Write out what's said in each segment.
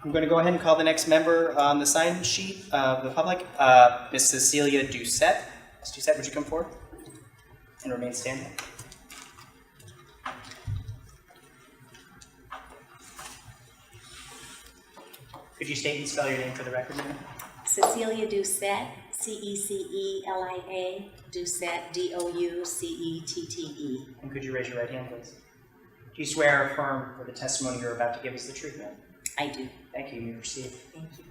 I'm going to go ahead and call the next member on the sign sheet of the public, Ms. Cece Doucette. Ms. Doucette, would you come forward and remain standing? Could you state and spell your name for the record, ma'am? Cece Doucette, C-E-C-E-L-I-A, Doucette, D-O-U-C-E-T-T-E. And could you raise your right hand, please? Do you swear or affirm that the testimony you're about to give is the truth, ma'am? I do. Thank you. You may proceed. Thank you.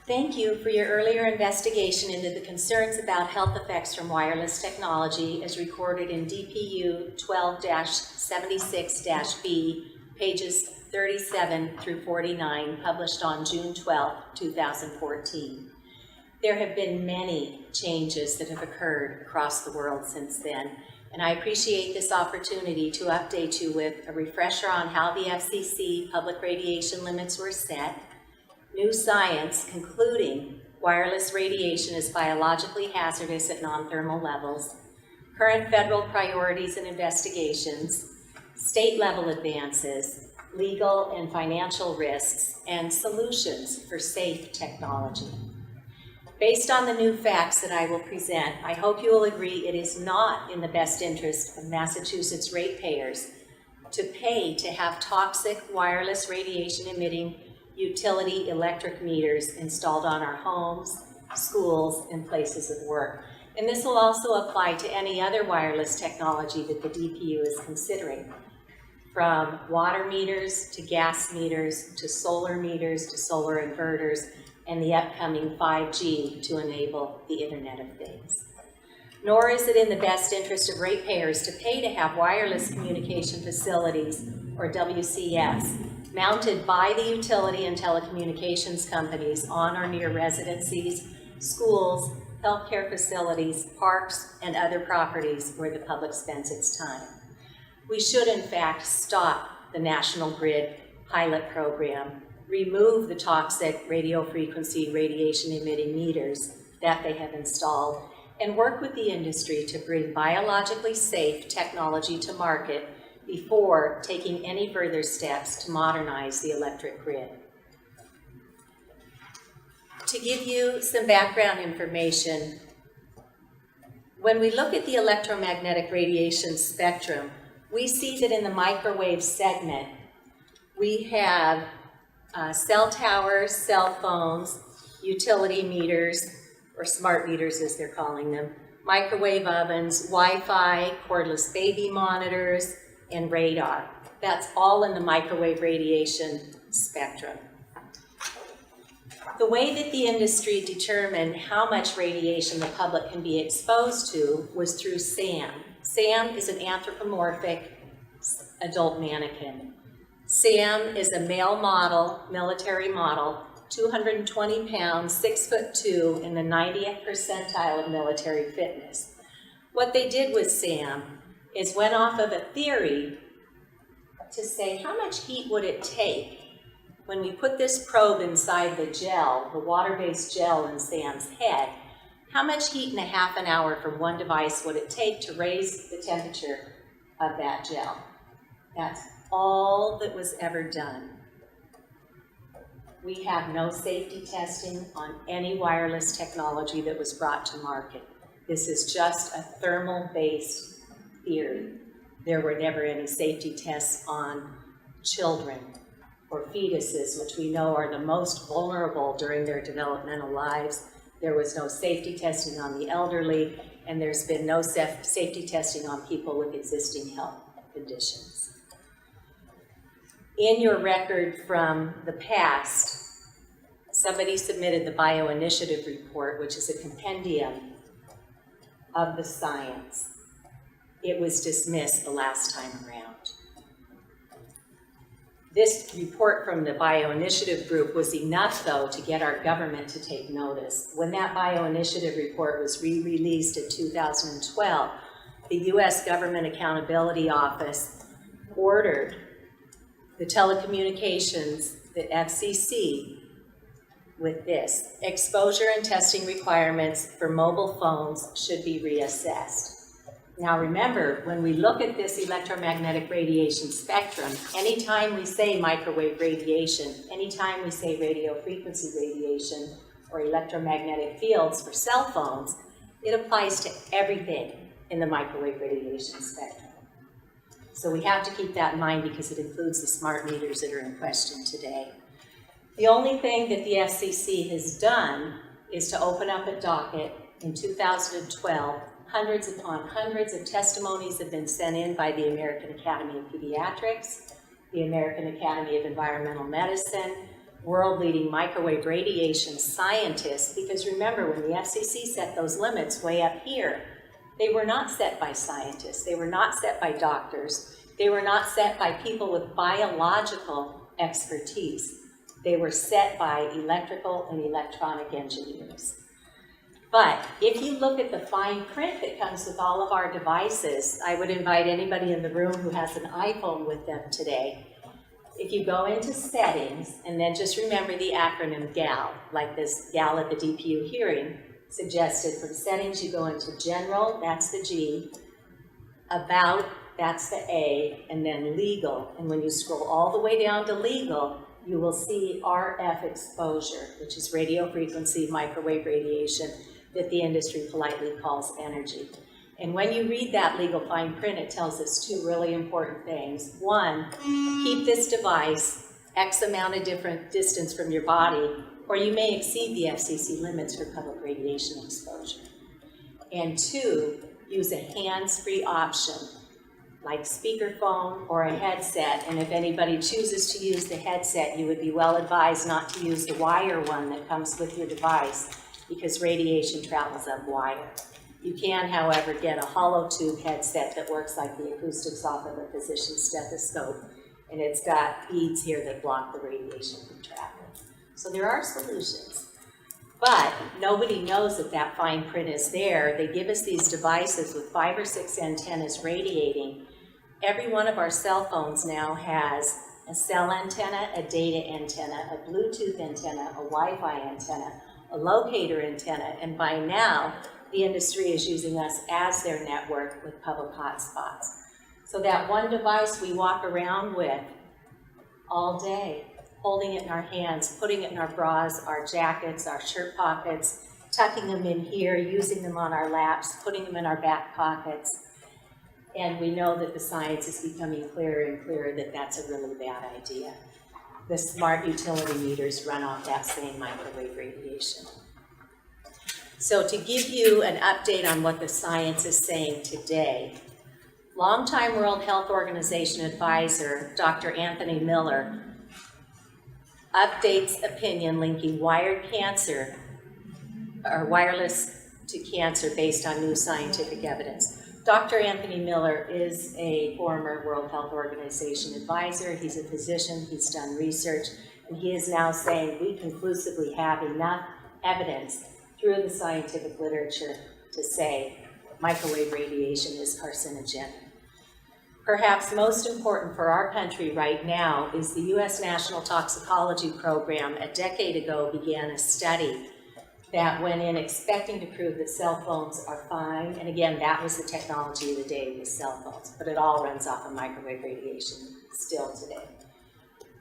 Thank you for your earlier investigation into the concerns about health effects from wireless technology as recorded in DPU 12-76-B, pages 37 through 49, published on June 12, 2014. There have been many changes that have occurred across the world since then, and I appreciate this opportunity to update you with a refresher on how the FCC public radiation limits were set, new science concluding wireless radiation is biologically hazardous at non-thermal levels, current federal priorities and investigations, state-level advances, legal and financial risks, and solutions for safe technology. Based on the new facts that I will present, I hope you will agree it is not in the best interest of Massachusetts ratepayers to pay to have toxic wireless radiation-emitting utility electric meters installed on our homes, schools, and places of work. And this will also apply to any other wireless technology that the DPU is considering, from water meters to gas meters to solar inverters, and the upcoming 5G to enable the Internet of Things. Nor is it in the best interest of ratepayers to pay to have wireless communication facilities, or WCFs, mounted by the utility and telecommunications companies on or near residencies, schools, healthcare facilities, parks, and other properties where the public spends its time. We should, in fact, stop the National Grid pilot program, remove the toxic radio frequency radiation emitting meters that they have installed, and work with the industry to bring biologically safe technology to market before taking any further steps to modernize the electric grid. To give you some background information, when we look at the electromagnetic radiation spectrum, we see that in the microwave segment, we have cell towers, cell phones, utility meters, or smart meters as they're calling them, microwave ovens, Wi-Fi, cordless baby monitors, and radar. That's all in the microwave radiation spectrum. The way that the industry determined how much radiation the public can be exposed to was through SAM. SAM is an anthropomorphic adult mannequin. Sam is a male model, military model, 220 pounds, 6'2", in the 90th percentile of military fitness. What they did with Sam is went off of a theory to say how much heat would it take when we put this probe inside the gel, the water-based gel in Sam's head, how much heat in a half an hour from one device would it take to raise the temperature of that gel? That's all that was ever done. We have no safety testing on any wireless technology that was brought to market. This is just a thermal-based theory. There were never any safety tests on children or fetuses, which we know are the most vulnerable during their developmental lives. There was no safety testing on the elderly, and there's been no safety testing on people with existing health conditions. In your record from the past, somebody submitted the Bioinitiative report, which is a compendium of the science. It was dismissed the last time around. This report from the Bioinitiative group was enough, though, to get our government to take notice. When that Bioinitiative report was re-released in 2012, the U.S. Government Accountability Office ordered the telecommunications, the FCC, with this: exposure and testing requirements for mobile phones should be reassessed. Now remember, when we look at this electromagnetic radiation spectrum, anytime we say microwave radiation, anytime we say radio frequency radiation or electromagnetic fields for cell phones, it applies to everything in the microwave radiation spectrum. So we have to keep that in mind because it includes the smart meters that are in question today. The only thing that the FCC has done is to open up a docket in 2012. Hundreds upon hundreds of testimonies have been sent in by the American Academy of Pediatrics, the American Academy of Environmental Medicine, world-leading microwave radiation scientists, because remember, when the FCC set those limits way up here, they were not set by scientists, they were not set by doctors, they were not set by people with biological expertise. They were set by electrical and electronic engineers. But if you look at the fine print that comes with all of our devices, I would invite anybody in the room who has an iPhone with them today. If you go into settings, and then just remember the acronym GAL, like this gal at the DPU hearing suggested. From settings, you go into general, that's the G, about, that's the A, and then legal. And when you scroll all the way down to legal, you will see RF exposure, which is radio frequency microwave radiation, that the industry politely calls energy. And when you read that legal fine print, it tells us two really important things. One, keep this device X amount of different distance from your body, or you may exceed the FCC limits for public radiation exposure. And two, use a hands-free option, like speakerphone or a headset. And if anybody chooses to use the headset, you would be well advised not to use the wire one that comes with your device, because radiation travels up wire. You can, however, get a hollow tube headset that works like the acoustics off of a physician's stethoscope, and it's got beads here that block the radiation from traveling. So there are solutions, but nobody knows that that fine print is there. They give us these devices with 5 or 6 antennas radiating. Every one of our cell phones now has a cell antenna, a data antenna, a Bluetooth antenna, a Wi-Fi antenna, a locator antenna, and by now, the industry is using us as their network with public hotspots. So that one device we walk around with all day, holding it in our hands, putting it in our bras, our jackets, our shirt pockets, tucking them in here, using them on our laps, putting them in our back pockets. And we know that the science is becoming clearer and clearer that that's a really bad idea. The smart utility meters run off that same microwave radiation. So to give you an update on what the science is saying today, longtime World Health Organization advisor, Dr. Anthony Miller, updates opinion linking wired cancer or wireless to cancer based on new scientific evidence. Dr. Anthony Miller is a former World Health Organization advisor. He's a physician, he's done research, and he is now saying we conclusively have enough evidence through the scientific literature to say microwave radiation is carcinogenic. Perhaps most important for our country right now is the U.S. National Toxicology Program a decade ago began a study that went in expecting to prove that cell phones are fine, and again, that was the technology of the day with cell phones, but it all runs off of microwave radiation still today.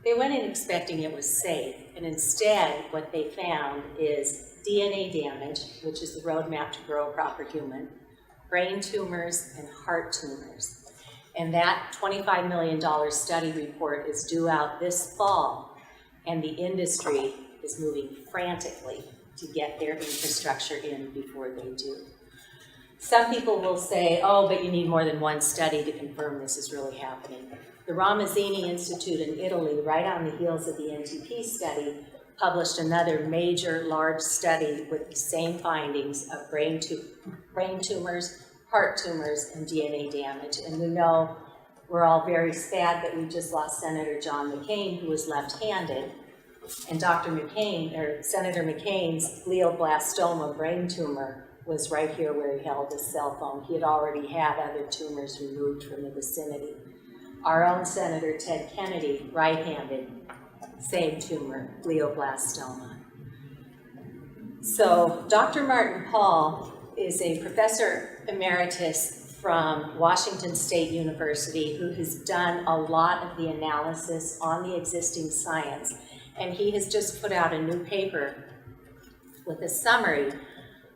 They went in expecting it was safe, and instead what they found is DNA damage, which is the roadmap to grow a proper human, brain tumors, and heart tumors. And that $25 million study report is due out this fall, and the industry is moving frantically to get their infrastructure in before they do. Some people will say, oh, but you need more than one study to confirm this is really happening. The Ramazzini Institute in Italy, right on the heels of the NTP study, published another major large study with the same findings of brain tumors, heart tumors, and DNA damage. And we know we're all very sad that we just lost Senator John McCain, who was left-handed. And Senator McCain's glioblastoma brain tumor was right here where he held his cell phone. He had already had other tumors removed from the vicinity. Our own Senator Ted Kennedy, right-handed, same tumor, glioblastoma. So Dr. Martin Pall is a professor emeritus from Washington State University, who has done a lot of the analysis on the existing science. And he has just put out a new paper with a summary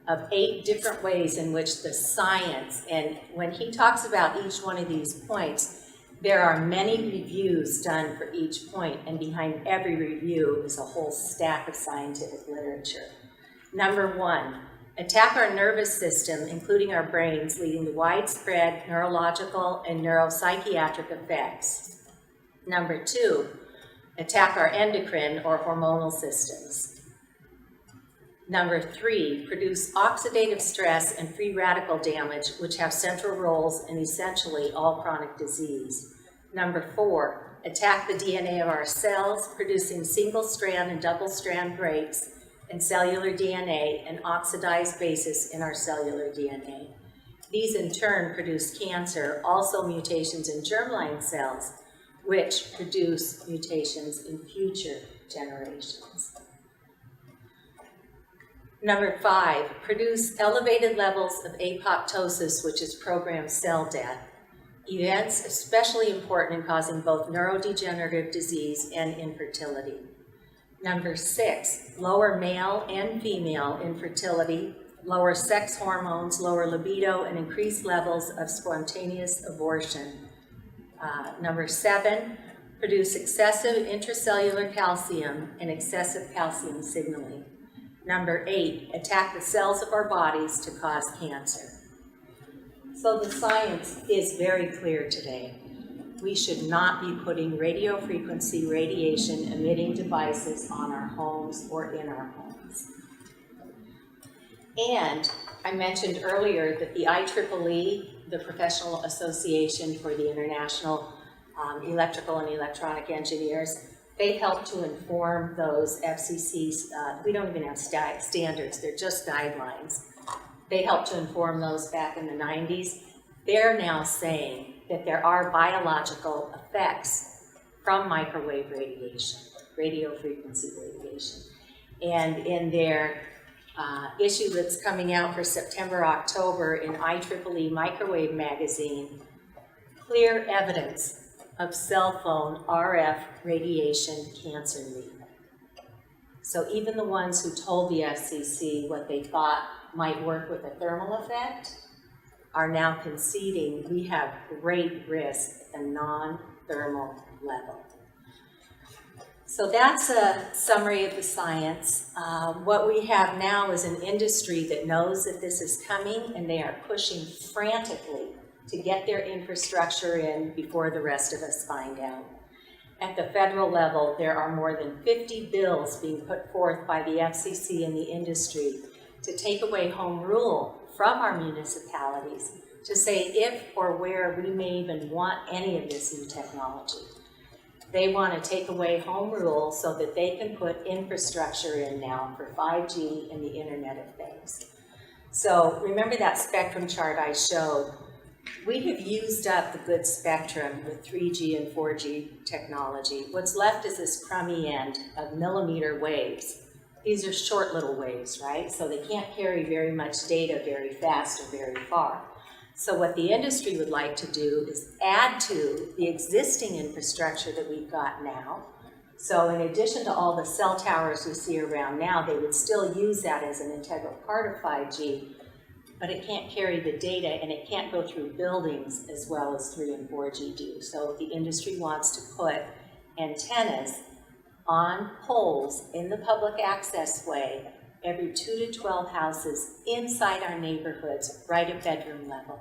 of 8 different ways in which the science, and when he talks about each one of these points, there are many reviews done for each point, and behind every review is a whole stack of scientific literature. Number 1, attack our nervous system, including our brains, leading to widespread neurological and neuropsychiatric effects. Number 2, attack our endocrine or hormonal systems. Number 3, produce oxidative stress and free radical damage, which have central roles in essentially all chronic disease. Number 4, attack the DNA of our cells, producing single-strand and double-strand breaks in cellular DNA and oxidized bases in our cellular DNA. These in turn produce cancer, also mutations in germline cells, which produce mutations in future generations. Number 5, produce elevated levels of apoptosis, which is programmed cell death. Events especially important in causing both neurodegenerative disease and infertility. Number 6, lower male and female infertility, lower sex hormones, lower libido, and increased levels of spontaneous abortion. Number 7, produce excessive intracellular calcium and excessive calcium signaling. Number 8, attack the cells of our bodies to cause cancer. So the science is very clear today. We should not be putting radio frequency radiation emitting devices on our homes or in our homes. And I mentioned earlier that the IEEE, the Professional Association for the International Electrical and Electronic Engineers, they help to inform those FCCs. We don't even have standards, they're just guidelines. They helped to inform those back in the 90s. They're now saying that there are biological effects from microwave radiation, radio frequency radiation. And in their issue that's coming out for September, October in IEEE Microwave Magazine, clear evidence of cell phone RF radiation cancer leak. So even the ones who told the FCC what they thought might work with a thermal effect are now conceding we have great risk at the non-thermal level. So that's a summary of the science. What we have now is an industry that knows that this is coming, and they are pushing frantically to get their infrastructure in before the rest of us find out. At the federal level, there are more than 50 bills being put forth by the FCC and the industry to take away home rule from our municipalities, to say if or where we may even want any of this new technology. They want to take away home rule so that they can put infrastructure in now for 5G and the Internet of Things. So remember that spectrum chart I showed? We have used up the good spectrum with 3G and 4G technology. What's left is this crummy end of millimeter waves. These are short little waves, right? So they can't carry very much data very fast or very far. So what the industry would like to do is add to the existing infrastructure that we've got now. So in addition to all the cell towers we see around now, they would still use that as an integral part of 5G, but it can't carry the data and it can't go through buildings as well as 3 and 4G do. So the industry wants to put antennas on poles in the public access way every 2 to 12 houses inside our neighborhoods, right at bedroom level.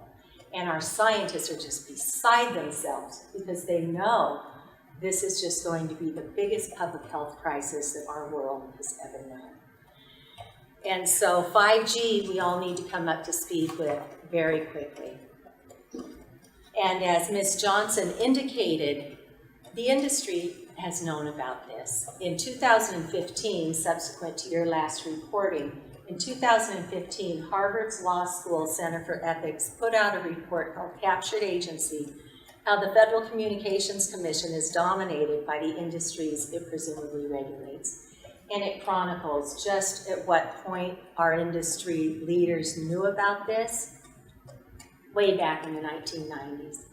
And our scientists are just beside themselves because they know this is just going to be the biggest public health crisis that our world has ever known. And so 5G, we all need to come up to speed with very quickly. And as Ms. Johnson indicated, the industry has known about this. In 2015, subsequent to your last reporting, in 2015, Harvard's Law School Center for Ethics put out a report called Captured Agency, how the Federal Communications Commission is dominated by the industries it presumably regulates. And it chronicles just at what point our industry leaders knew about this. way back in the 1990s.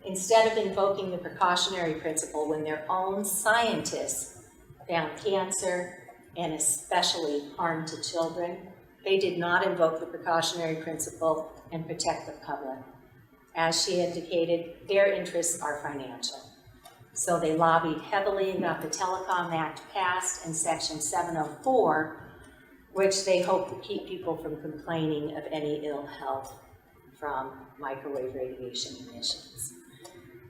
Instead of invoking the precautionary principle when their own scientists found cancer and especially harm to children, they did not invoke the precautionary principle and protect the public. As she indicated, their interests are financial. So they lobbied heavily and got the Telecom Act passed in Section 704, which they hope to keep people from complaining of any ill health from microwave radiation emissions.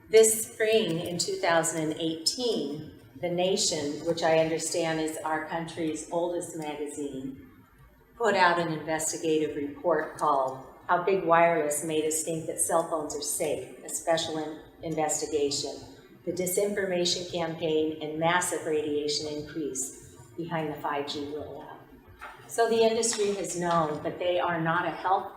This spring in 2018, The Nation, which I understand is our country's oldest magazine, put out an investigative report called How Big Wireless Made Us Think That Cell Phones Are Safe, a special investigation, the disinformation campaign, and massive radiation increase behind the 5G rollout. So the industry has known, but they are not a health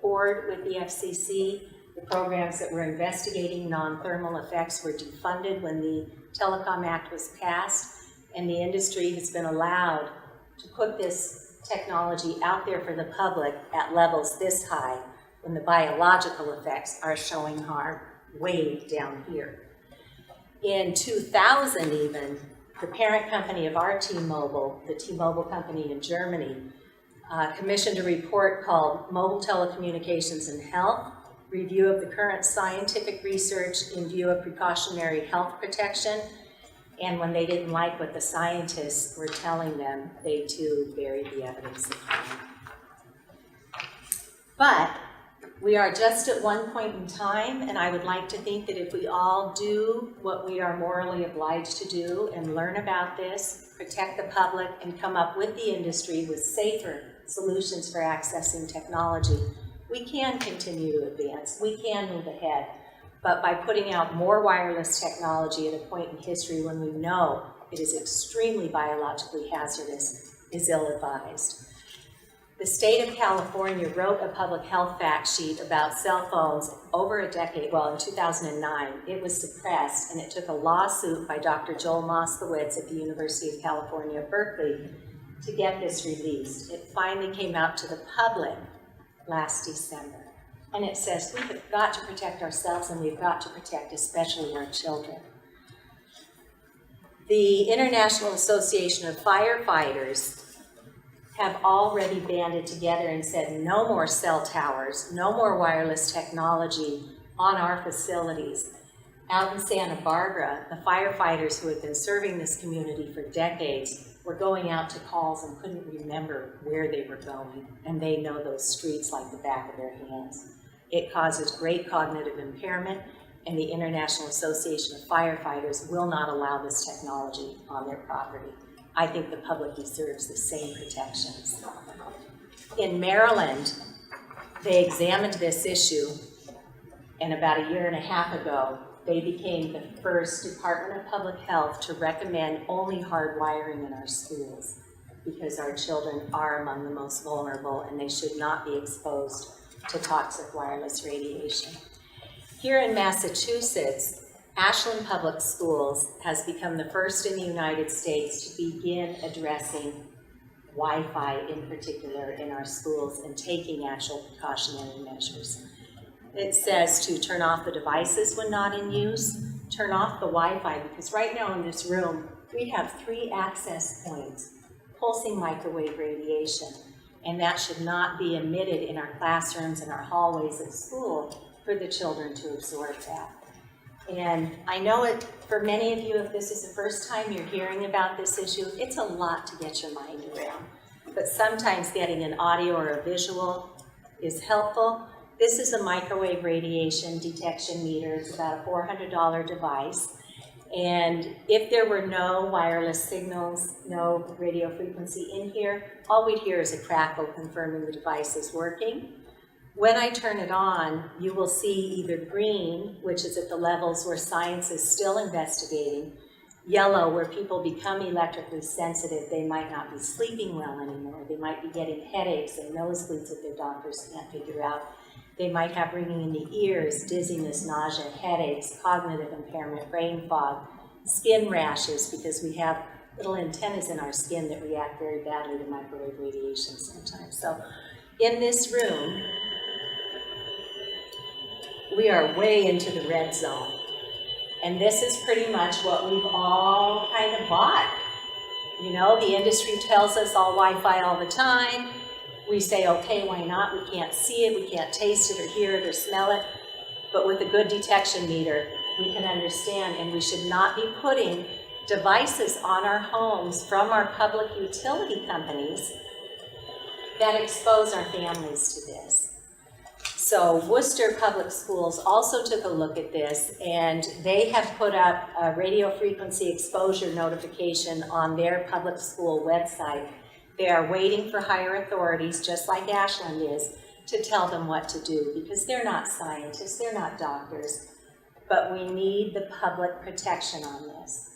board with the FCC. The programs that were investigating non-thermal effects were defunded when the Telecom Act was passed, and the industry has been allowed to put this technology out there for the public at levels this high when the biological effects are showing harm way down here. In 2000 even, the parent company of our T-Mobile, the T-Mobile company in Germany, commissioned a report called Mobile Telecommunications and Health, Review of the Current Scientific Research in View of Precautionary Health Protection. And when they didn't like what the scientists were telling them, they too buried the evidence of harm. But we are just at one point in time, and I would like to think that if we all do what we are morally obliged to do and learn about this, protect the public, and come up with the industry with safer solutions for accessing technology, we can continue to advance, we can move ahead. But by putting out more wireless technology at a point in history when we know it is extremely biologically hazardous is ill-advised. The state of California wrote a public health fact sheet about cell phones over a decade, well, in 2009. It was suppressed, and it took a lawsuit by Dr. Joel Moskowitz at the University of California, Berkeley, to get this released. It finally came out to the public last December. And it says we have got to protect ourselves, and we've got to protect especially our children. The International Association of Firefighters have already banded together and said no more cell towers, no more wireless technology on our facilities. Out in Santa Barbara, the firefighters who had been serving this community for decades were going out to calls and couldn't remember where they were going, and they know those streets like the back of their hands. It causes great cognitive impairment, and the International Association of Firefighters will not allow this technology on their property. I think the public deserves the same protections. In Maryland, they examined this issue, and about a year and a half ago, they became the first Department of Public Health to recommend only hard wiring in our schools because our children are among the most vulnerable and they should not be exposed to toxic wireless radiation. Here in Massachusetts, Ashland Public Schools has become the first in the United States to begin addressing Wi-Fi in particular in our schools and taking actual precautionary measures. It says to turn off the devices when not in use, turn off the Wi-Fi, because right now in this room, we have 3 access points pulsing microwave radiation, and that should not be emitted in our classrooms and our hallways at school for the children to absorb that. And I know it, for many of you, if this is the first time you're hearing about this issue, it's a lot to get your mind around. But sometimes getting an audio or a visual is helpful. This is a microwave radiation detection meter. It's about a $400 device. And if there were no wireless signals, no radio frequency in here, all we'd hear is a crackle confirming the device is working. When I turn it on, you will see either green, which is at the levels where science is still investigating, yellow, where people become electrically sensitive. They might not be sleeping well anymore. They might be getting headaches and nosebleeds that their doctors can't figure out. They might have ringing in the ears, dizziness, nausea, headaches, cognitive impairment, brain fog, skin rashes, because we have little antennas in our skin that react very badly to microwave radiation sometimes. So in this room, we are way into the red zone. And this is pretty much what we've all kind of bought. You know, the industry tells us all Wi-Fi all the time. We say, okay, why not? We can't see it, we can't taste it or hear it or smell it. But with a good detection meter, we can understand, and we should not be putting devices on our homes from our public utility companies that expose our families to this. So Worcester Public Schools also took a look at this, and they have put up a radio frequency exposure notification on their public school website. They are waiting for higher authorities, just like Ashland is, to tell them what to do, because they're not scientists, they're not doctors, but we need the public protection on this.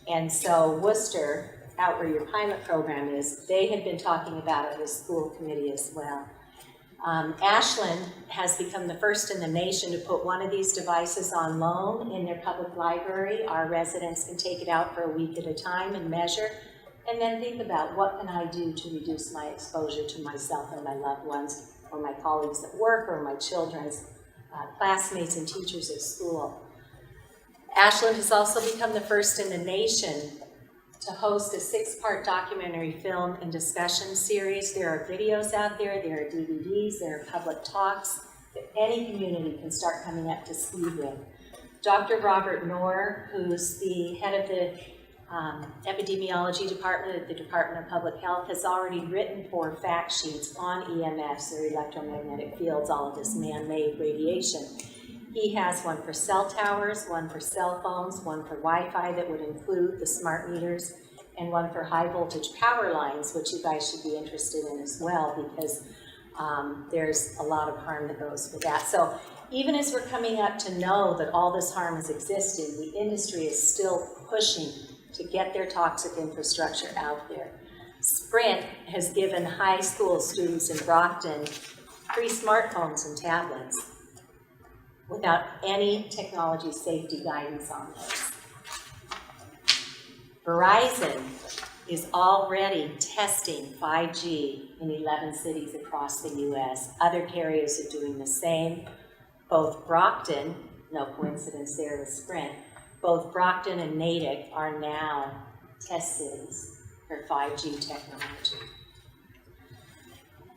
And so Worcester, out where your pilot program is, they had been talking about it with school committee as well. Ashland has become the first in the nation to put one of these devices on loan in their public library. Our residents can take it out for a week at a time and measure, and then think about what can I do to reduce my exposure to myself and my loved ones, or my colleagues at work, or my children's classmates and teachers at school. Ashland has also become the first in the nation to host a 6-part documentary film and discussion series. There are videos out there, there are DVDs, there are public talks that any community can start coming up to speed with. Dr. Robert Knorr, who's the head of the epidemiology department at the Department of Public Health, has already written 4 fact sheets on EMFs, or electromagnetic fields, all of this man-made radiation. He has one for cell towers, one for cell phones, one for Wi-Fi that would include the smart meters, and one for high voltage power lines, which you guys should be interested in as well, because there's a lot of harm that goes with that. So even as we're coming up to know that all this harm is existing, the industry is still pushing to get their toxic infrastructure out there. Sprint has given high school students in Brockton free smartphones and tablets without any technology safety guidance on this. Verizon is already testing 5G in 11 cities across the US. Other carriers are doing the same. Both Brockton, no coincidence there with Sprint, both Brockton and Natick are now test cities for 5G technology.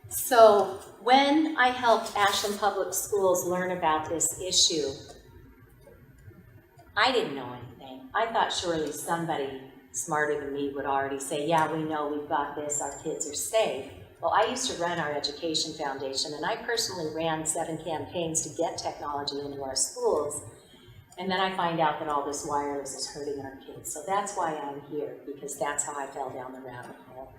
So when I helped Ashland Public Schools learn about this issue, I didn't know anything. I thought surely somebody smarter than me would already say, yeah, we know, we've got this, our kids are safe. Well, I used to run our education foundation, and I personally ran 7 campaigns to get technology into our schools. And then I find out that all this wireless is hurting our kids. So that's why I'm here, because that's how I fell down the rabbit hole.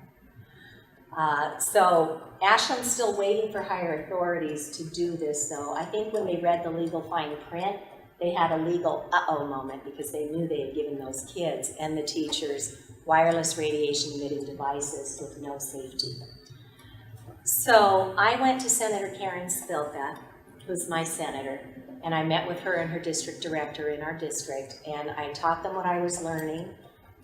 So Ashland's still waiting for higher authorities to do this, though. I think when they read the legal fine print, they had a legal uh-oh moment, because they knew they had given those kids and the teachers wireless radiation emitting devices with no safety. So I went to Senator Karen Spilka, who's my senator, and I met with her and her district director in our district, and I taught them what I was learning,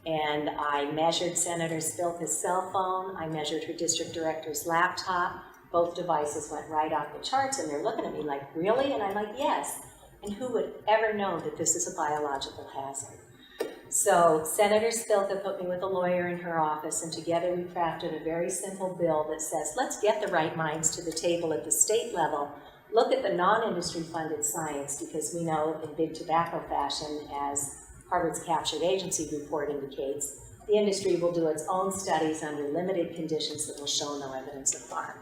and I measured Senator Spilka's cell phone, I measured her district director's laptop. Both devices went right off the charts, and they're looking at me like, really? And I'm like, yes. And who would ever know that this is a biological hazard? So Senator Spilka put me with a lawyer in her office, and together we crafted a very simple bill that says, let's get the right minds to the table at the state level. Look at the non-industry funded science, because we know in big tobacco fashion, as Harvard's captured agency report indicates, the industry will do its own studies under limited conditions that will show no evidence of harm.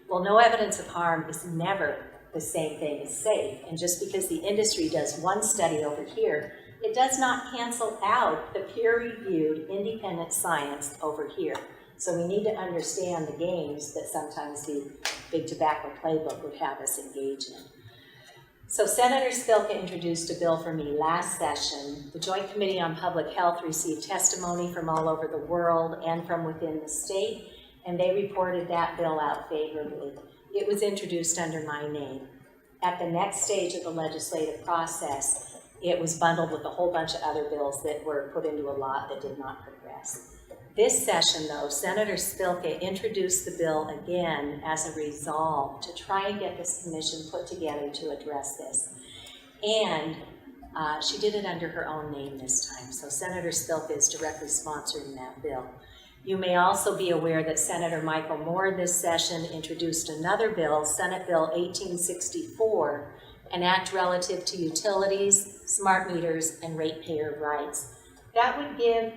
Well, no evidence of harm is never the same thing as safe, and just because the industry does one study over here, it does not cancel out the peer-reviewed independent science over here. So we need to understand the games that sometimes the big tobacco playbook would have us engage in. So Senator Spilka introduced a bill for me last session. The Joint Committee on Public Health received testimony from all over the world and from within the state, and they reported that bill out favorably. It was introduced under my name. At the next stage of the legislative process, it was bundled with a whole bunch of other bills that were put into a lot that did not progress. This session, though, Senator Spilka introduced the bill again as a resolve to try and get this commission put together to address this. And she did it under her own name this time. So Senator Spilk is directly sponsoring that bill. You may also be aware that Senator Michael Moore this session introduced another bill, Senate Bill 1864, an act relative to utilities, smart meters, and ratepayer rights. That would give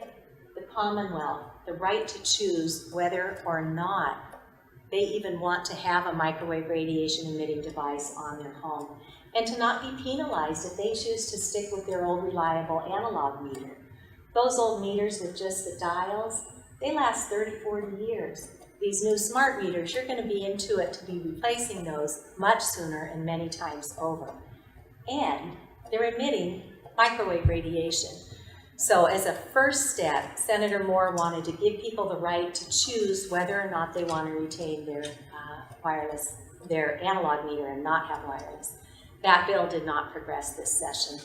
the Commonwealth the right to choose whether or not they even want to have a microwave radiation emitting device on their home, and to not be penalized if they choose to stick with their old reliable analog meter. Those old meters with just the dials, they last 30, 40 years. These new smart meters, you're going to be into it to be replacing those much sooner and many times over. And they're emitting microwave radiation. So as a first step, Senator Moore wanted to give people the right to choose whether or not they want to retain their their analog meter and not have wireless. That bill did not progress this session.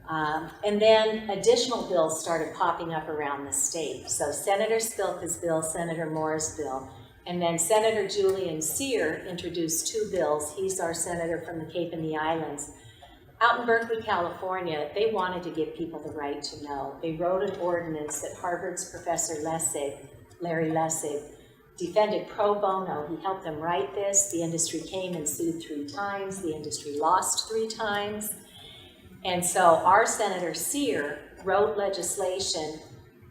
And then additional bills started popping up around the state. So Senator Spilka's bill, Senator Moore's bill, and then Senator Julian Cyr introduced two bills. He's our senator from the Cape and the Islands. Out in Berkeley, California, they wanted to give people the right to know. They wrote an ordinance that Harvard's Professor Lessig, Larry Lessig, defended pro bono. He helped them write this. The industry came and sued 3 times. The industry lost 3 times. And so our Senator Cyr wrote legislation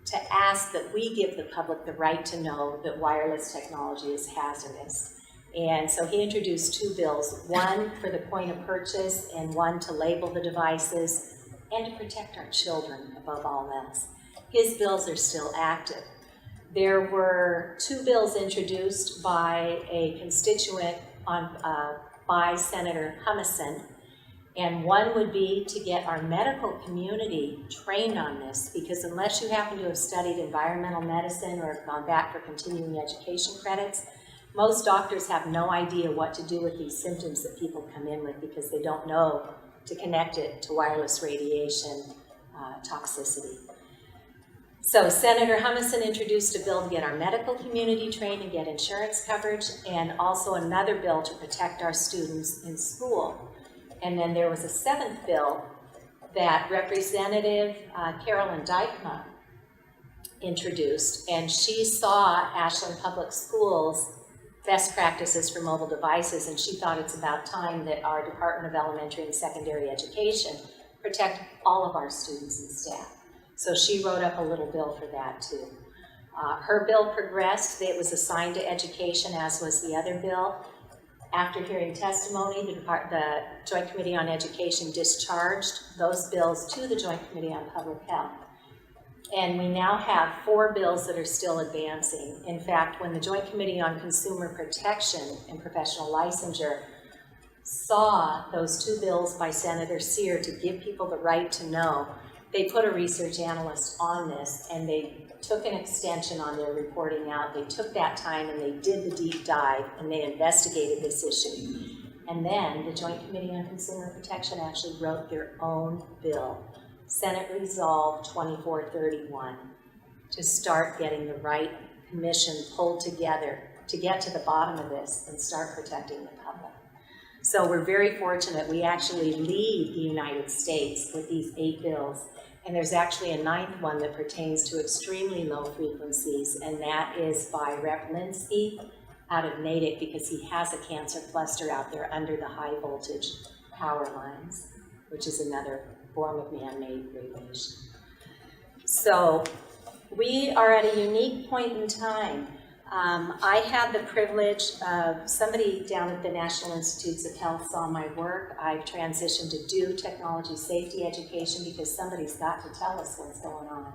to ask that we give the public the right to know that wireless technology is hazardous. And so he introduced 2 bills, one for the point of purchase and one to label the devices and to protect our children above all else. His bills are still active. There were 2 bills introduced by a constituent by Senator Humison, and one would be to get our medical community trained on this, because unless you happen to have studied environmental medicine or gone back for continuing education credits, most doctors have no idea what to do with these symptoms that people come in with because they don't know to connect it to wireless radiation toxicity. So Senator Humison introduced a bill to get our medical community trained and get insurance coverage, and also another bill to protect our students in school. And then there was a 7th bill that Representative Carolyn Dykema introduced, and she saw Ashland Public Schools best practices for mobile devices, and she thought it's about time that our Department of Elementary and Secondary Education protect all of our students and staff. So she wrote up a little bill for that too. Her bill progressed. It was assigned to education, as was the other bill. After hearing testimony, the Joint Committee on Education discharged those bills to the Joint Committee on Public Health. And we now have 4 bills that are still advancing. In fact, when the Joint Committee on Consumer Protection and Professional Licensure saw those 2 bills by Senator Cyr to give people the right to know, they put a research analyst on this, and they took an extension on their reporting out. They took that time and they did the deep dive and they investigated this issue. And then the Joint Committee on Consumer Protection actually wrote their own bill, Senate Resolve 2431, to start getting the right commission pulled together to get to the bottom of this and start protecting the public. So we're very fortunate. We actually lead the United States with these 8 bills. And there's actually a 9th one that pertains to extremely low frequencies, and that is by Rep. Linsky out of Natick, because he has a cancer cluster out there under the high voltage power lines, which is another form of man-made radiation. So we are at a unique point in time. I had the privilege of somebody down at the National Institutes of Health saw my work. I've transitioned to do technology safety education because somebody's got to tell us what's going on.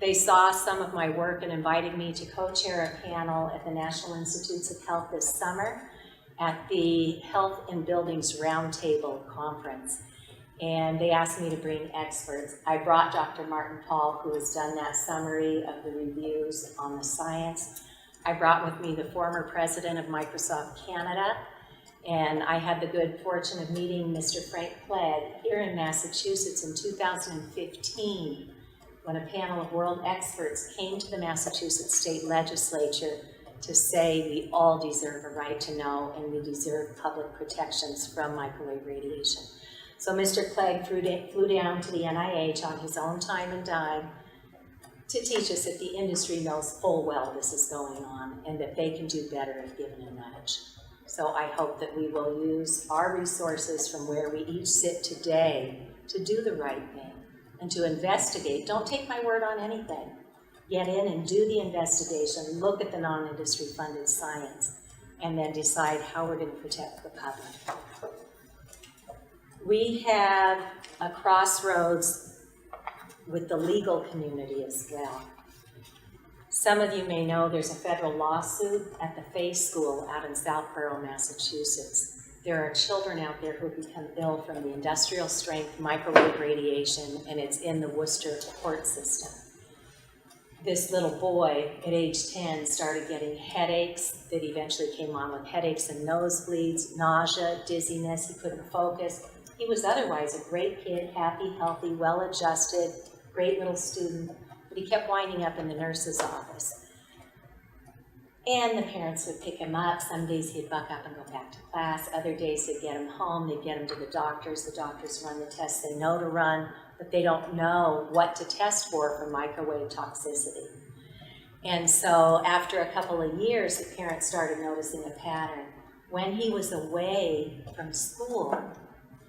They saw some of my work and invited me to co-chair a panel at the National Institutes of Health this summer at the Health in Buildings Roundtable Conference. And they asked me to bring experts. I brought Dr. Martin Paul, who has done that summary of the reviews on the science. I brought with me the former president of Microsoft Canada, and I had the good fortune of meeting Mr. Frank Clegg here in Massachusetts in 2015, when a panel of world experts came to the Massachusetts State Legislature to say we all deserve a right to know and we deserve public protections from microwave radiation. So Mr. Clegg flew down to the NIH on his own time and dime to teach us that the industry knows full well this is going on and that they can do better if given a nudge. So I hope that we will use our resources from where we each sit today to do the right thing and to investigate. Don't take my word on anything. Get in and do the investigation, look at the non-industry funded science, and then decide how we're going to protect the public. We have a crossroads with the legal community as well. Some of you may know there's a federal lawsuit at the Fay School out in Southborough, Massachusetts. There are children out there who become ill from the industrial strength microwave radiation, and it's in the Worcester court system. This little boy at age 10 started getting headaches that eventually came on with headaches and nosebleeds, nausea, dizziness. He couldn't focus. He was otherwise a great kid, happy, healthy, well-adjusted, great little student, but he kept winding up in the nurse's office. And the parents would pick him up. Some days he'd buck up and go back to class. Other days they'd get him home. They'd get him to the doctors. The doctors run the tests they know to run, but they don't know what to test for microwave toxicity. And so after a couple of years, the parents started noticing a pattern. When he was away from school,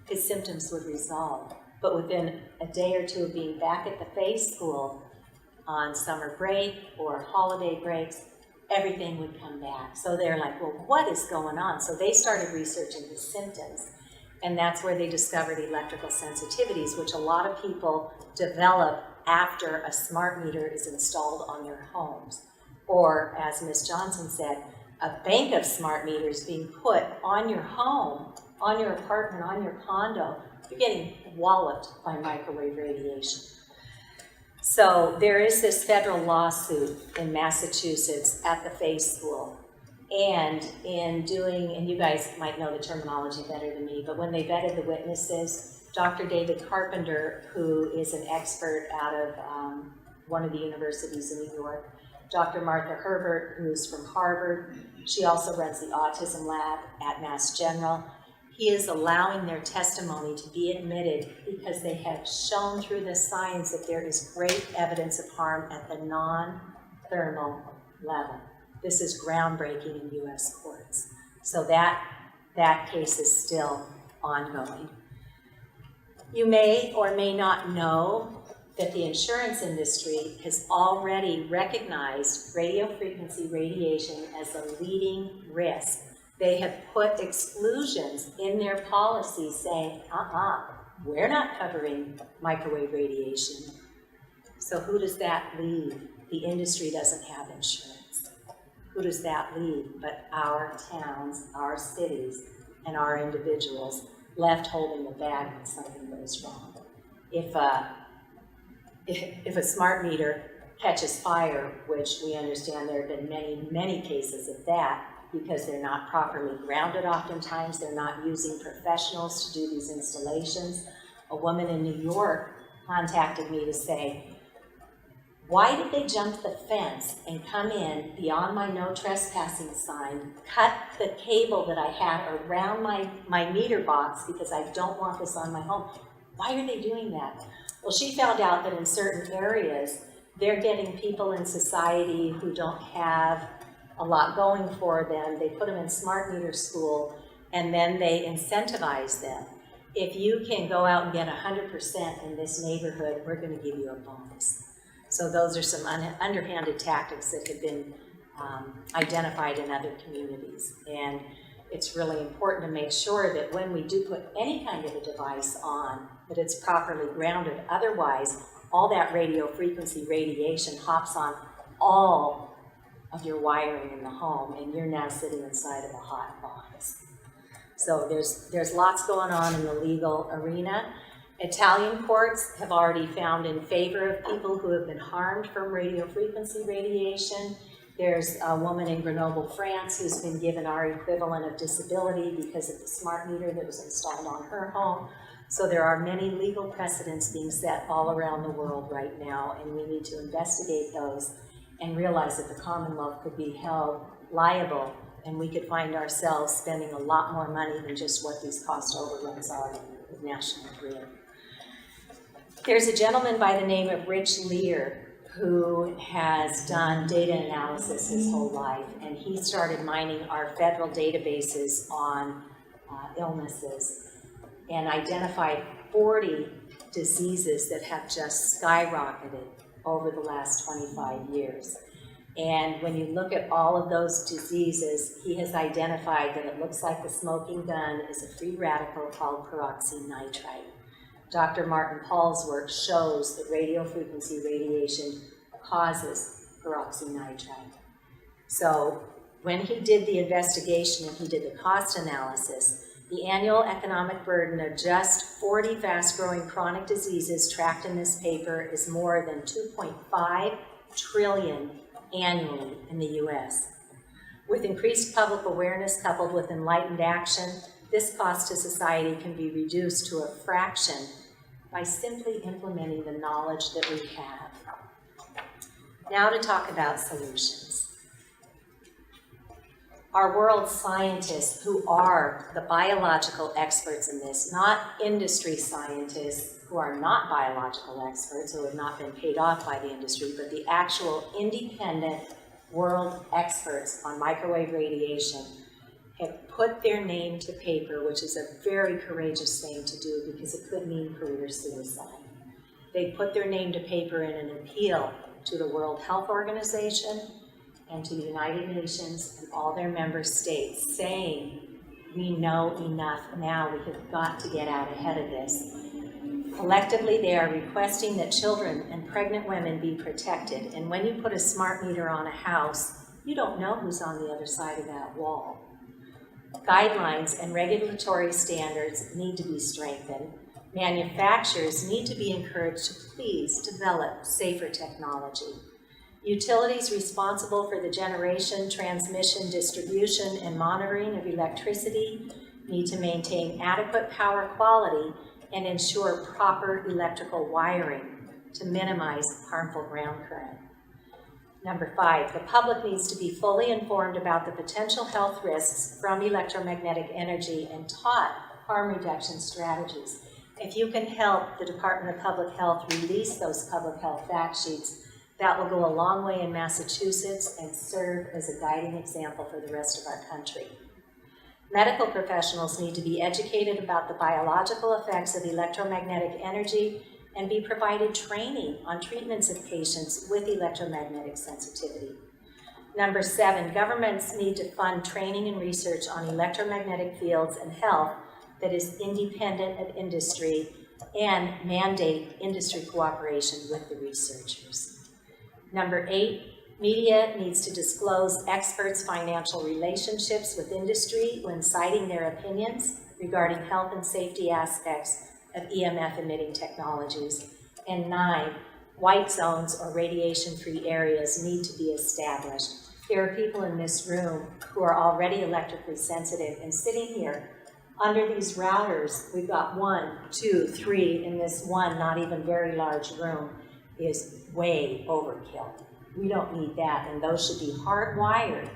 his symptoms would resolve. But within a day or two of being back at the Fay School on summer break or holiday breaks, everything would come back. So they're like, well, what is going on? So they started researching his symptoms. And that's where they discovered electrical sensitivities, which a lot of people develop after a smart meter is installed on their homes. Or, as Ms. Johnson said, a bank of smart meters being put on your home, on your apartment, on your condo. You're getting walloped by microwave radiation. So there is this federal lawsuit in Massachusetts at the Fay School. And in doing, and you guys might know the terminology better than me, but when they vetted the witnesses, Dr. David Carpenter, who is an expert out of one of the universities in New York, Dr. Martha Herbert, who's from Harvard, she also runs the autism lab at Mass General. He is allowing their testimony to be admitted because they have shown through the science that there is great evidence of harm at the non-thermal level. This is groundbreaking in U.S. courts. So that case is still ongoing. You may or may not know that the insurance industry has already recognized radio frequency radiation as a leading risk. They have put exclusions in their policies saying, we're not covering microwave radiation. So who does that leave? The industry doesn't have insurance. Who does that leave but our towns, our cities, and our individuals left holding the bag when something goes wrong? If a smart meter catches fire, which we understand there have been many, many cases of that, because they're not properly grounded oftentimes, they're not using professionals to do these installations. A woman in New York contacted me to say, why did they jump the fence and come in beyond my no trespassing sign, cut the cable that I had around my meter box because I don't want this on my home? Why are they doing that? Well, she found out that in certain areas, they're getting people in society who don't have a lot going for them. They put them in smart meter school, and then they incentivize them. If you can go out and get 100% in this neighborhood, we're going to give you a bonus. So those are some underhanded tactics that have been identified in other communities. And it's really important to make sure that when we do put any kind of a device on, that it's properly grounded. Otherwise, all that radio frequency radiation hops on all of your wiring in the home, and you're now sitting inside of a hot box. So there's lots going on in the legal arena. Italian courts have already found in favor of people who have been harmed from radio frequency radiation. There's a woman in Grenoble, France, who's been given our equivalent of disability because of the smart meter that was installed on her home. So there are many legal precedents being set all around the world right now, and we need to investigate those and realize that the Commonwealth could be held liable, and we could find ourselves spending a lot more money than just what these cost overruns are. with National Grid. There's a gentleman by the name of Rich Lear who has done data analysis his whole life, and he started mining our federal databases on illnesses and identified 40 diseases that have just skyrocketed over the last 25 years. And when you look at all of those diseases, he has identified that it looks like the smoking gun is a free radical called peroxynitrite. Dr. Martin Paul's work shows that radio frequency radiation causes peroxynitrite. So when he did the investigation and he did the cost analysis, the annual economic burden of just 40 fast-growing chronic diseases tracked in this paper is more than $2.5 trillion annually in the US. With increased public awareness coupled with enlightened action, this cost to society can be reduced to a fraction by simply implementing the knowledge that we have. Now to talk about solutions. Our world scientists, who are the biological experts in this, not industry scientists who are not biological experts or have not been paid off by the industry, but the actual independent world experts on microwave radiation, have put their name to paper, which is a very courageous thing to do because it could mean career suicide. They put their name to paper in an appeal to the World Health Organization and to the United Nations and all their member states, saying, we know enough now, we have got to get out ahead of this. Collectively, they are requesting that children and pregnant women be protected, and when you put a smart meter on a house, you don't know who's on the other side of that wall. Guidelines and regulatory standards need to be strengthened. Manufacturers need to be encouraged to please develop safer technology. Utilities responsible for the generation, transmission, distribution, and monitoring of electricity need to maintain adequate power quality and ensure proper electrical wiring to minimize harmful ground current. Number 5, the public needs to be fully informed about the potential health risks from electromagnetic energy and taught harm reduction strategies. If you can help the Department of Public Health release those public health fact sheets, that will go a long way in Massachusetts and serve as a guiding example for the rest of our country. Medical professionals need to be educated about the biological effects of electromagnetic energy and be provided training on treatments of patients with electromagnetic sensitivity. Number 7, governments need to fund training and research on electromagnetic fields and health that is independent of industry and mandate industry cooperation with the researchers. Number 8, media needs to disclose experts' financial relationships with industry when citing their opinions regarding health and safety aspects of EMF emitting technologies. And 9, white zones or radiation-free areas need to be established. There are people in this room who are already electrically sensitive, and sitting here under these routers, we've got 1, 2, 3 in this one not even very large room is way overkill. We don't need that, and those should be hardwired.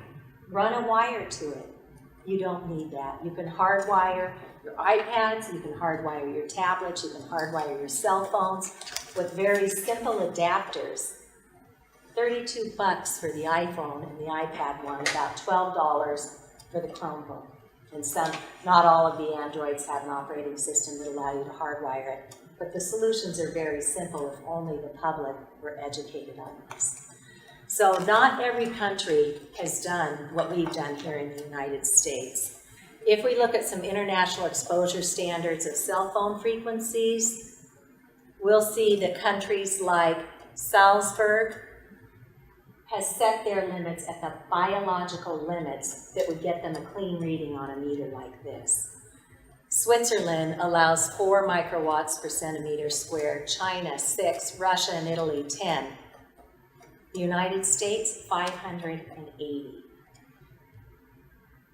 Run a wire to it. You don't need that. You can hardwire your iPads, you can hardwire your tablets, you can hardwire your cell phones with very simple adapters. $32 for the iPhone and the iPad one, about $12 for the Chromebook. And not all of the Androids have an operating system that allow you to hardwire it. But the solutions are very simple if only the public were educated on this. So not every country has done what we've done here in the United States. If we look at some international exposure standards of cell phone frequencies, we'll see that countries like Salzburg has set their limits at the biological limits that would get them a clean reading on a meter like this. Switzerland allows 4 microwatts per centimeter squared, China 6, Russia and Italy 10. The United States, 580.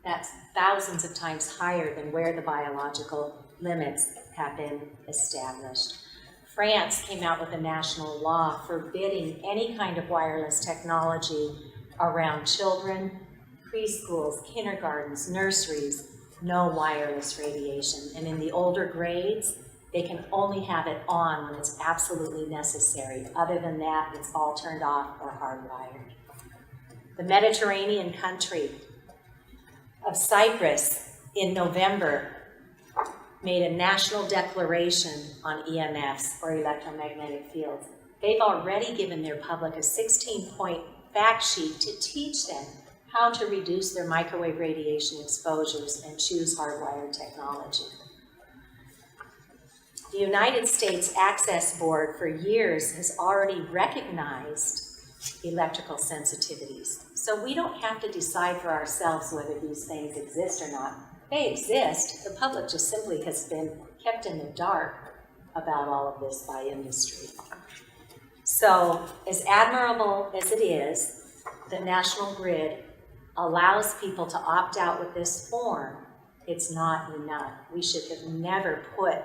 That's thousands of times higher than where the biological limits have been established. France came out with a national law forbidding any kind of wireless technology around children, preschools, kindergartens, nurseries, no wireless radiation. And in the older grades, they can only have it on when it's absolutely necessary. Other than that, it's all turned off or hardwired. The Mediterranean country of Cyprus in November made a national declaration on EMFs, or electromagnetic fields. They've already given their public a 16-point fact sheet to teach them how to reduce their microwave radiation exposures and choose hardwired technology. The United States Access Board for years has already recognized electrical sensitivities. So we don't have to decide for ourselves whether these things exist or not. They exist. The public just simply has been kept in the dark about all of this by industry. So as admirable as it is, the National Grid allows people to opt out with this form, it's not enough. We should have never put,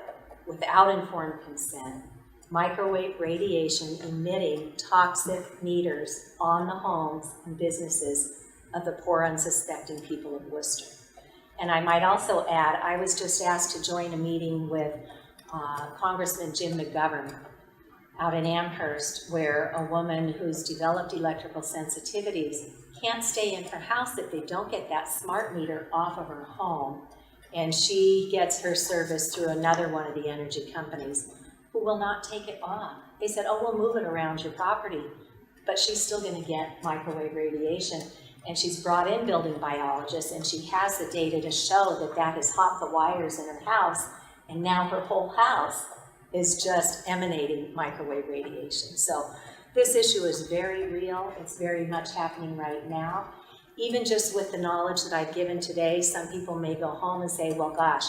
without informed consent, microwave radiation emitting toxic meters on the homes and businesses of the poor, unsuspecting people of Worcester. And I might also add, I was just asked to join a meeting with Congressman Jim McGovern out in Amherst, where a woman who's developed electrical sensitivities can't stay in her house if they don't get that smart meter off of her home. And she gets her service through another one of the energy companies who will not take it off. They said, oh, we'll move it around your property, but she's still going to get microwave radiation. And she's brought in building biologists, and she has the data to show that that has hopped the wires in her house, and now her whole house is just emanating microwave radiation. So this issue is very real. It's very much happening right now. Even just with the knowledge that I've given today, some people may go home and say, well, gosh,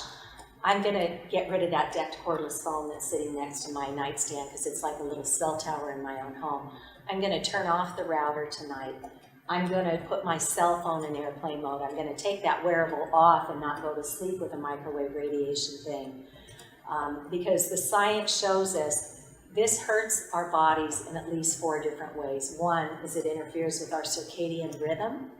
I'm going to get rid of that decked cordless phone that's sitting next to my nightstand because it's like a little cell tower in my own home. I'm going to turn off the router tonight. I'm going to put my cell phone in airplane mode. I'm going to take that wearable off and not go to sleep with a microwave radiation thing. Because the science shows us this hurts our bodies in at least 4 different ways. One is it interferes with our circadian rhythm.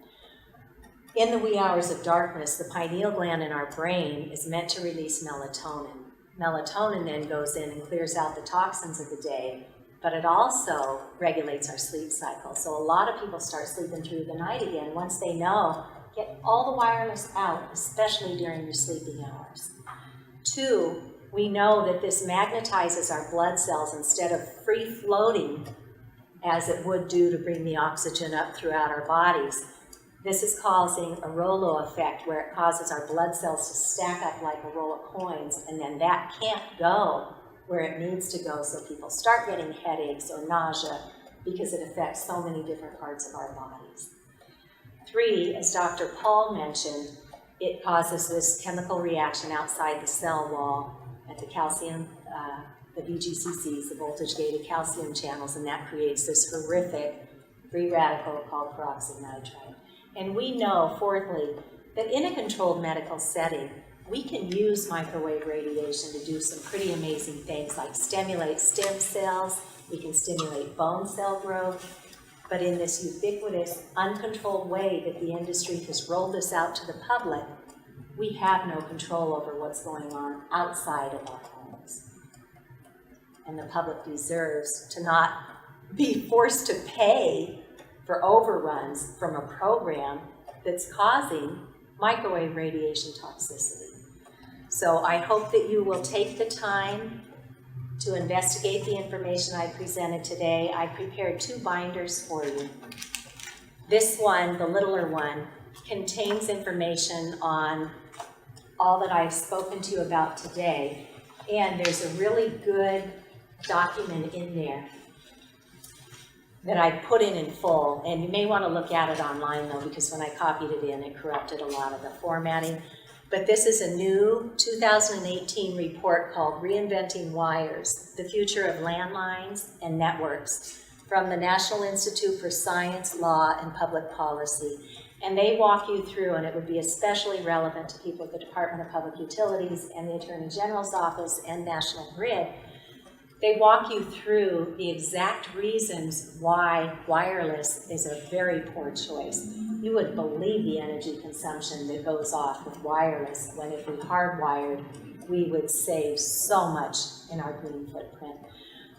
In the wee hours of darkness, the pineal gland in our brain is meant to release melatonin. Melatonin then goes in and clears out the toxins of the day, but it also regulates our sleep cycle. So a lot of people start sleeping through the night again once they know, get all the wireless out, especially during your sleeping hours. 2, we know that this magnetizes our blood cells instead of free floating as it would do to bring the oxygen up throughout our bodies. This is causing a Rolo effect where it causes our blood cells to stack up like a roll of coins, and then that can't go where it needs to go, so people start getting headaches or nausea because it affects so many different parts of our bodies. 3, as Dr. Paul mentioned, it causes this chemical reaction outside the cell wall at the calcium, the VGCCs, the voltage-gated calcium channels, and that creates this horrific free radical called peroxynitride. And we know, fourthly, that in a controlled medical setting, we can use microwave radiation to do some pretty amazing things like stimulate stem cells, we can stimulate bone cell growth, but in this ubiquitous, uncontrolled way that the industry has rolled this out to the public, we have no control over what's going on outside of our homes. And the public deserves to not be forced to pay for overruns from a program that's causing microwave radiation toxicity. So I hope that you will take the time to investigate the information I presented today. I prepared 2 binders for you. This one, the littler one, contains information on all that I've spoken to you about today, and there's a really good document in there that I put in full, and you may want to look at it online though, because when I copied it in, it corrupted a lot of the formatting. But this is a new 2018 report called Reinventing Wires, the Future of Landlines and Networks, from the National Institute for Science, Law, and Public Policy. And they walk you through, and it would be especially relevant to people at the Department of Public Utilities and the Attorney General's Office and National Grid. They walk you through the exact reasons why wireless is a very poor choice. You would believe the energy consumption that goes off with wireless, when if we hardwired, we would save so much in our green footprint.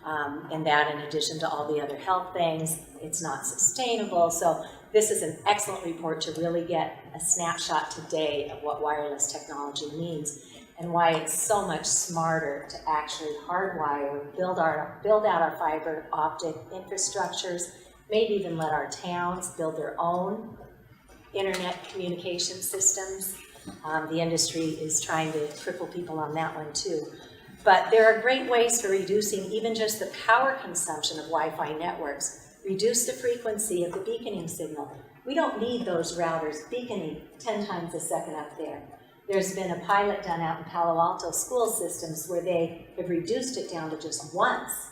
And that, in addition to all the other health things, it's not sustainable. So this is an excellent report to really get a snapshot today of what wireless technology means and why it's so much smarter to actually hardwire, build out our fiber optic infrastructures, maybe even let our towns build their own internet communication systems. The industry is trying to cripple people on that one too. But there are great ways for reducing even just the power consumption of Wi-Fi networks. Reduce the frequency of the beaconing signal. We don't need those routers beaconing 10 times a second up there. There's been a pilot done out in Palo Alto school systems where they have reduced it down to just once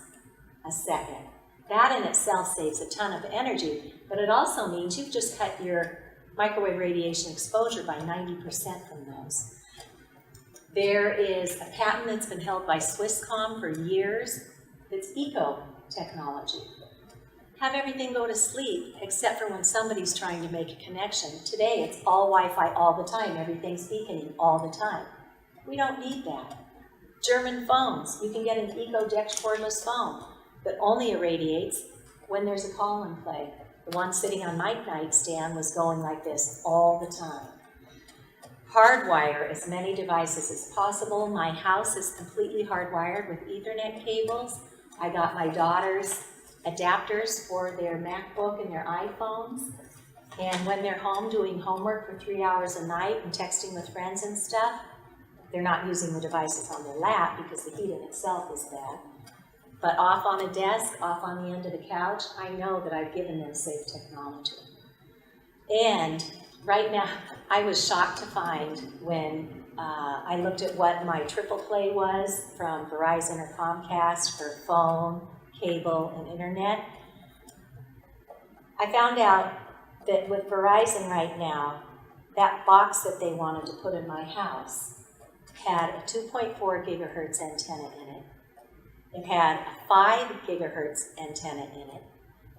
a second. That in itself saves a ton of energy, but it also means you've just cut your microwave radiation exposure by 90% from those. There is a patent that's been held by Swisscom for years. It's eco-technology. Have everything go to sleep except for when somebody's trying to make a connection. Today, it's all Wi-Fi all the time. Everything's beaconing all the time. We don't need that. German phones. You can get an eco-deck cordless phone that only irradiates when there's a call in play. The one sitting on my nightstand was going like this all the time. Hardwire as many devices as possible. My house is completely hardwired with Ethernet cables. I got my daughter's adapters for their MacBook and their iPhones. And when they're home doing homework for 3 hours a night and texting with friends and stuff, they're not using the devices on their lap because the heat in itself is bad. But off on a desk, off on the end of the couch, I know that I've given them safe technology. And right now, I was shocked to find when I looked at what my triple play was from Verizon or Comcast for phone, cable, and internet. I found out that with Verizon right now, that box that they wanted to put in my house had a 2.4 gigahertz antenna in it. It had a 5 gigahertz antenna in it.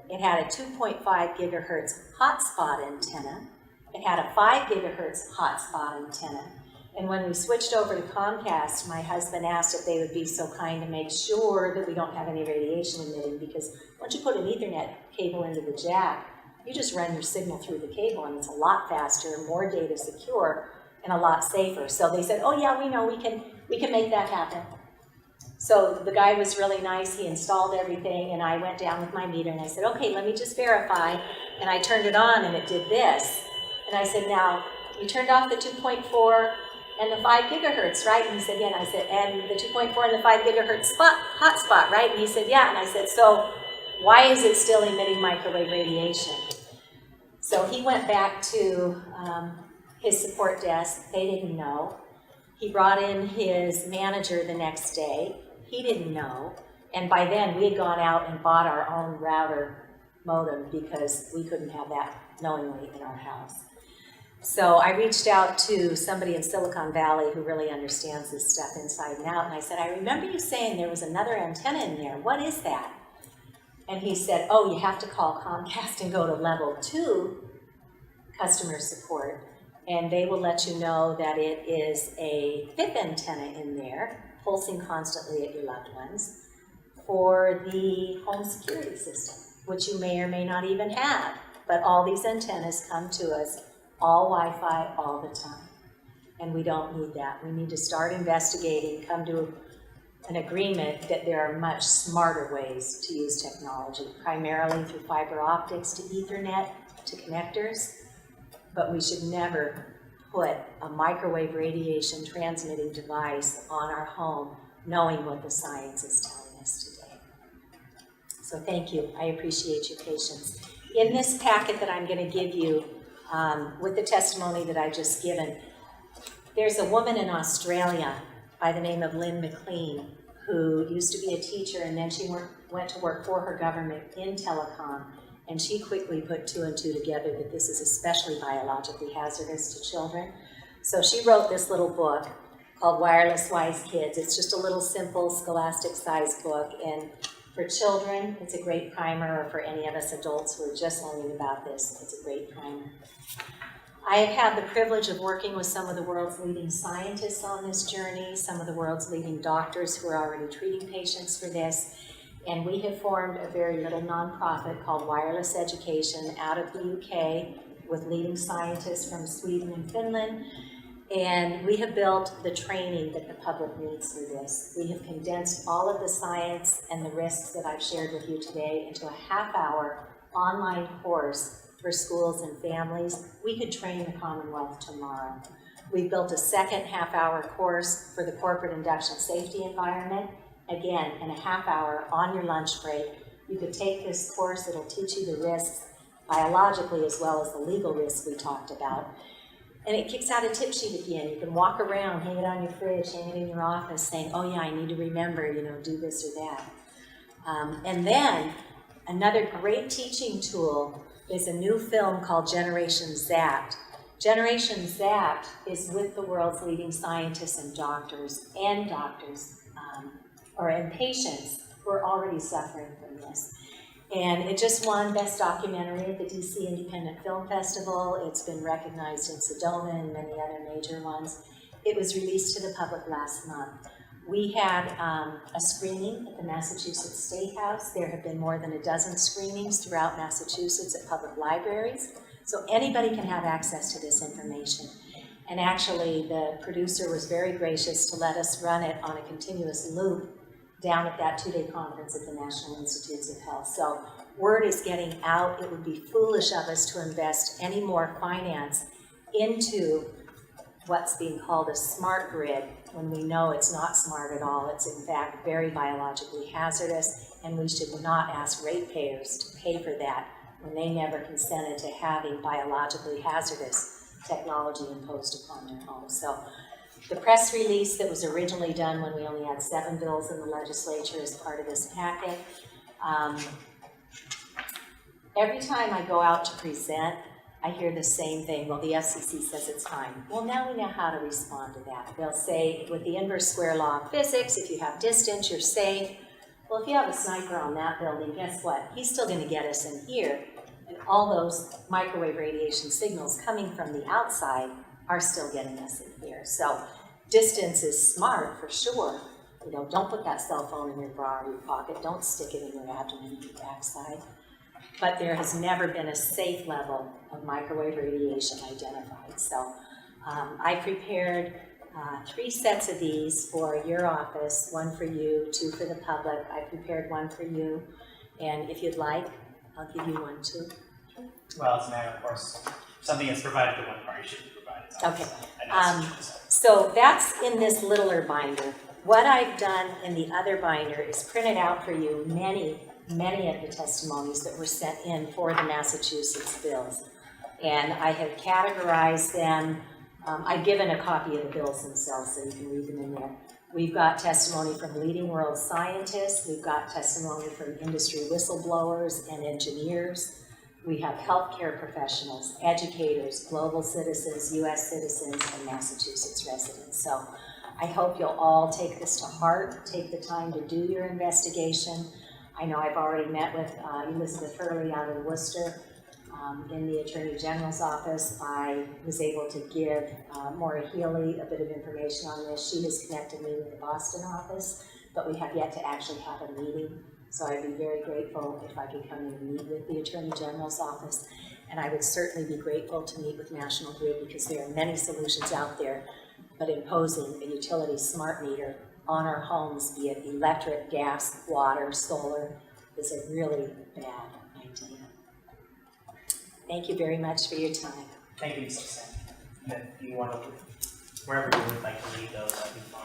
It had a 2.5 gigahertz hotspot antenna. It had a 5 gigahertz hotspot antenna. And when we switched over to Comcast, my husband asked if they would be so kind to make sure that we don't have any radiation emitting, because once you put an Ethernet cable into the jack, you just run your signal through the cable and it's a lot faster, more data secure, and a lot safer. So they said, oh yeah, we know, we can make that happen. So the guy was really nice, he installed everything, and I went down with my meter and I said, okay, let me just verify. And I turned it on and it did this. And I said, now, you turned off the 2.4 and the 5 gigahertz, right? And he said, yeah. And I said, and the 2.4 and the 5 gigahertz hotspot, right? And he said, yeah. And I said, so why is it still emitting microwave radiation? So he went back to his support desk. They didn't know. He brought in his manager the next day. He didn't know. And by then, we had gone out and bought our own router modem because we couldn't have that knowingly in our house. So I reached out to somebody in Silicon Valley who really understands this stuff inside and out, and I said, I remember you saying there was another antenna in there. What is that? And he said, oh, you have to call Comcast and go to level 2 customer support, and they will let you know that it is a 5th antenna in there, pulsing constantly at your loved ones, for the home security system, which you may or may not even have. But all these antennas come to us all Wi-Fi all the time. And we don't need that. We need to start investigating, come to an agreement that there are much smarter ways to use technology, primarily through fiber optics to Ethernet to connectors. But we should never put a microwave radiation transmitting device on our home knowing what the science is telling us today. So thank you. I appreciate your patience. In this packet that I'm going to give you, with the testimony that I just given, there's a woman in Australia by the name of Lynn McLean who used to be a teacher, and then she went to work for her government in telecom, and she quickly put 2 and 2 together that this is especially biologically hazardous to children. So she wrote this little book called Wireless Wise Kids. It's just a little simple scholastic size book, and for children, it's a great primer, or for any of us adults who are just learning about this, it's a great primer. I have had the privilege of working with some of the world's leading scientists on this journey, some of the world's leading doctors who are already treating patients for this, and we have formed a very little nonprofit called Wireless Education out of the UK with leading scientists from Sweden and Finland, and we have built the training that the public needs for this. We have condensed all of the science and the risks that I've shared with you today into a half-hour online course for schools and families. We could train the Commonwealth tomorrow. We've built a second half-hour course for the corporate induction safety environment. Again, in a half-hour on your lunch break, you could take this course. It'll teach you the risks biologically as well as the legal risks we talked about. And it kicks out a tip sheet at the end. You can walk around, hang it on your fridge, hang it in your office, saying, oh yeah, I need to remember, do this or that. And then another great teaching tool is a new film called Generation Zapped. Generation Zapped is with the world's leading scientists and doctors, and patients who are already suffering from this. And it just won Best Documentary at the DC Independent Film Festival. It's been recognized in Sedona and many other major ones. It was released to the public last month. We had a screening at the Massachusetts State House. There have been more than a dozen screenings throughout Massachusetts at public libraries. So anybody can have access to this information. And actually, the producer was very gracious to let us run it on a continuous loop down at that 2-day conference at the National Institutes of Health. So word is getting out. It would be foolish of us to invest any more finance into what's being called a smart grid when we know it's not smart at all. It's in fact very biologically hazardous, and we should not ask ratepayers to pay for that when they never consented to having biologically hazardous technology imposed upon their homes. So the press release that was originally done when we only had 7 bills in the legislature is part of this packet. Every time I go out to present, I hear the same thing. Well, the FCC says it's fine. Well, now we know how to respond to that. They'll say, with the inverse square law of physics, if you have distance, you're safe. Well, if you have a sniper on that building, guess what? He's still going to get us in here. And all those microwave radiation signals coming from the outside are still getting us in here. So distance is smart for sure. Don't put that cell phone in your bra or your pocket. Don't stick it in your abdomen or your backside. But there has never been a safe level of microwave radiation identified. So I prepared 3 sets of these for your office, 1 for you, 2 for the public. I prepared 1 for you, and if you'd like, I'll give you 1 too. Well, it's a matter of course. Something that's provided to one party should be provided. Okay. So that's in this littler binder. What I've done in the other binder is printed out for you many of the testimonies that were sent in for the Massachusetts bills. And I have categorized them. I've given a copy of the bills themselves so you can read them in there. We've got testimony from leading world scientists. We've got testimony from industry whistleblowers and engineers. We have healthcare professionals, educators, global citizens, US citizens, and Massachusetts residents. So I hope you'll all take this to heart, take the time to do your investigation. I know I've already met with Elizabeth Hurley out in Worcester in the Attorney General's office. I was able to give Maura Healy a bit of information on this. She has connected me with the Boston office, but we have yet to actually have a meeting. So I'd be very grateful if I could come in and meet with the Attorney General's office. And I would certainly be grateful to meet with National Grid because there are many solutions out there, but imposing a utility smart meter on our homes, be it electric, gas, water, solar, is a really bad idea. Thank you very much for your time. Thank you, Cece. If you want to, wherever you would like to leave those, that'd be fine.